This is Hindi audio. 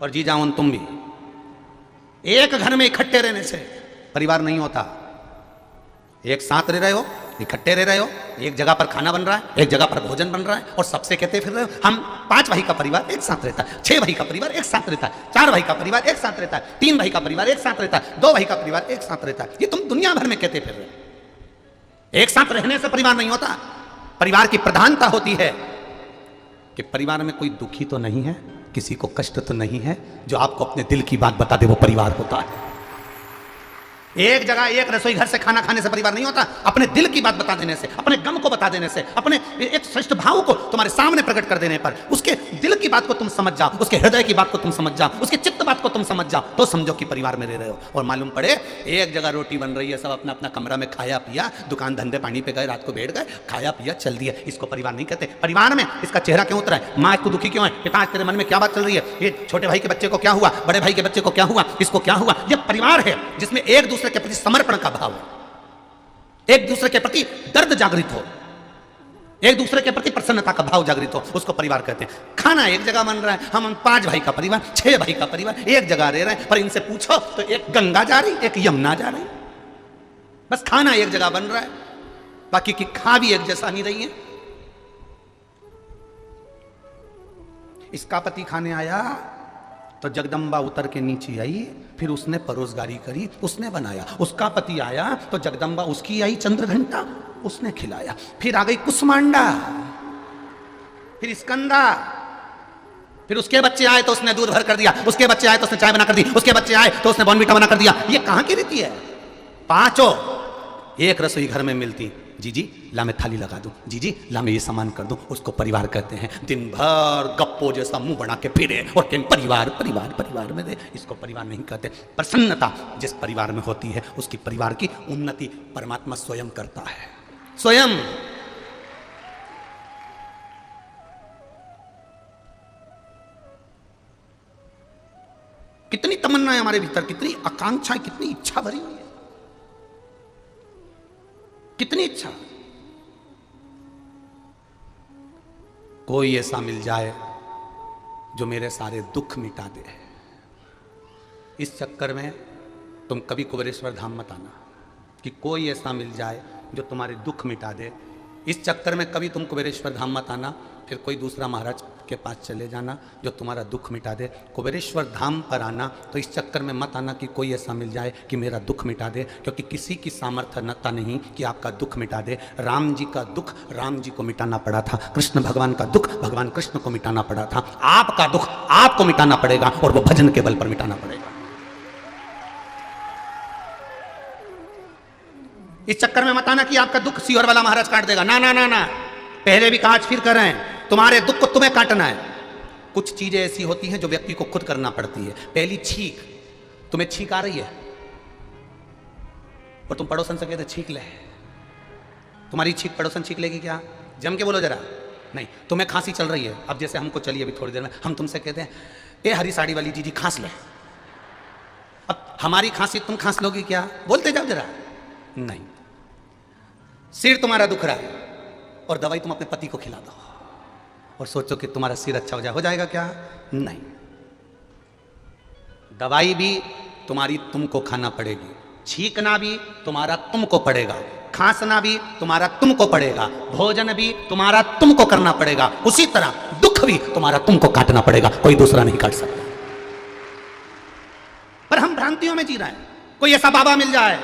और जी जाओ तुम भी। एक घर में इकट्ठे रहने से परिवार नहीं होता। एक साथ रह रहे हो, इकट्ठे रह रहे हो, एक जगह पर खाना बन रहा है, एक जगह पर भोजन बन रहा है और सबसे कहते फिर रहे हो हम 5 भाई का परिवार एक साथ रहता है, 6 भाई का परिवार एक साथ रहता है, 4 भाई का परिवार एक साथ रहता है, 3 भाई का परिवार एक साथ रहता है, 2 भाई का परिवार एक साथ रहता है। ये तुम दुनिया भर में कहते फिर रहे हो। एक साथ रहने से परिवार नहीं होता। परिवार की प्रधानता होती है कि परिवार में कोई दुखी तो नहीं है, किसी को कष्ट तो नहीं है, जो आपको अपने दिल की बात बता दे, वो परिवार होता है। एक जगह एक रसोई घर से खाना खाने से परिवार नहीं होता। अपने दिल की बात बता देने से, अपने गम को बता देने से, अपने एक श्रेष्ठ भाव को तुम्हारे सामने प्रकट कर देने पर, उसके दिल की बात को तुम समझ जाओ, उसके हृदय की बात को तुम समझ जाओ, उसके चित्त बात को तुम समझ जाओ, तो समझो कि परिवार में रह रहे हो। और मालूम पड़े एक जगह रोटी बन रही है, सब अपना अपना कमरा में खाया पिया, दुकान धंधे पानी पे गए, रात को बैठ गए, खाया पिया चल दिया, इसको परिवार नहीं कहते। परिवार में इसका चेहरा क्यों उतरा है, माँ इसको दुखी क्यों है, पिता तेरे मन में क्या बात चल रही है, ये छोटे भाई के बच्चे को क्या हुआ, बड़े भाई के बच्चे को क्या हुआ, इसको क्या हुआ। ये परिवार है जिसमें एक दूसरे के प्रति समर्पण का भाव, एक दूसरे के प्रति दर्द जागृत हो, एक दूसरे के प्रति प्रसन्नता का भाव जागृत हो, उसको परिवार कहते हैं। खाना एक जगह बन रहा है, हम 5 भाई का परिवार, 6 भाई का परिवार एक जगह रह रहे हैं, पर इनसे पूछो तो एक गंगा जा रही, एक यमुना जा रही। बस खाना एक जगह बन रहा है, बाकी की खा भी एक जैसा नहीं रही है। इसका पति खाने आया तो जगदम्बा उतर के नीचे आई, फिर उसने परोसगारी करी, उसने बनाया। उसका पति आया तो जगदम्बा उसकी आई चंद्रघंटा, उसने खिलाया। फिर आ गई कुसमांडा, फिर स्कंदा, फिर उसके बच्चे आए तो उसने दूध भर कर दिया, उसके बच्चे आए तो उसने चाय बना कर दी, उसके बच्चे आए तो उसने बॉर्नविटा बना कर दिया। ये कहां की रीति है? 5 एक रसोई घर में मिलती, जी ला मैं थाली लगा दूं, जी ला मैं ये सामान कर दूं, उसको परिवार कहते हैं। दिन भर गप्पो जैसा मुंह बना के फिरे और कहें परिवार परिवार परिवार में दे, इसको परिवार नहीं कहते। प्रसन्नता जिस परिवार में होती है उसकी परिवार की उन्नति परमात्मा स्वयं करता है, स्वयं। कितनी तमन्ना है हमारे भीतर, कितनी आकांक्षा, कितनी इच्छा भरी हुई है, कितनी इच्छा। कोई ऐसा मिल जाए जो मेरे सारे दुख मिटा दे। इस चक्कर में तुम कभी कुबेरेश्वर धाम मत आना कि कोई ऐसा मिल जाए जो तुम्हारे दुख मिटा दे। इस चक्कर में कभी तुम कुबेरेश्वर धाम मत आना, फिर कोई दूसरा महाराज के पास चले जाना जो तुम्हारा दुख मिटा दे। कुबेरेश्वर धाम पर आना तो इस चक्कर में मत आना कि कोई ऐसा मिल जाए कि मेरा दुख मिटा दे, क्योंकि किसी की सामर्थ्यता नहीं कि आपका दुख मिटा दे। राम जी का दुख राम जी को मिटाना पड़ा था, कृष्ण भगवान का दुख भगवान कृष्ण को मिटाना पड़ा था। आपका दुख आपको मिटाना पड़ेगा और वो भजन के बल पर मिटाना पड़ेगा। इस चक्कर में मत आना कि आपका दुख सीहोर वाला महाराज काट देगा। ना ना ना ना, पहले भी काज फिर कर रहे हैं, तुम्हारे दुख को तुम्हें काटना है। कुछ चीजें ऐसी होती हैं जो व्यक्ति को खुद करना पड़ती है। पहली छींक, तुम्हें छींक आ रही है और तुम पड़ोसन से कहते छींक ले, तुम्हारी छींक पड़ोसन छींक लेगी क्या? जम के बोलो जरा। नहीं, तुम्हें खांसी चल रही है, अब जैसे हमको चलिए अभी थोड़ी देर में हम तुमसे कहते हैं ए हरी साड़ी वाली जी खांस ले, अब हमारी खांसी तुम खांस लोगी क्या? बोलते जाओ जरा। नहीं, सिर तुम्हारा दुख रहा है और दवाई तुम अपने पति को खिला दो और सोचो कि तुम्हारा सिर अच्छा हो जाएगा क्या? नहीं, दवाई भी तुम्हारी तुमको खाना पड़ेगी, छींकना भी तुम्हारा तुमको पड़ेगा, खांसना भी तुम्हारा तुमको पड़ेगा, भोजन भी तुम्हारा तुमको करना पड़ेगा, उसी तरह दुख भी तुम्हारा तुमको काटना पड़ेगा, कोई दूसरा नहीं काट सकता। पर हम भ्रांतियों में जी रहे हैं। कोई ऐसा बाबा मिल जाए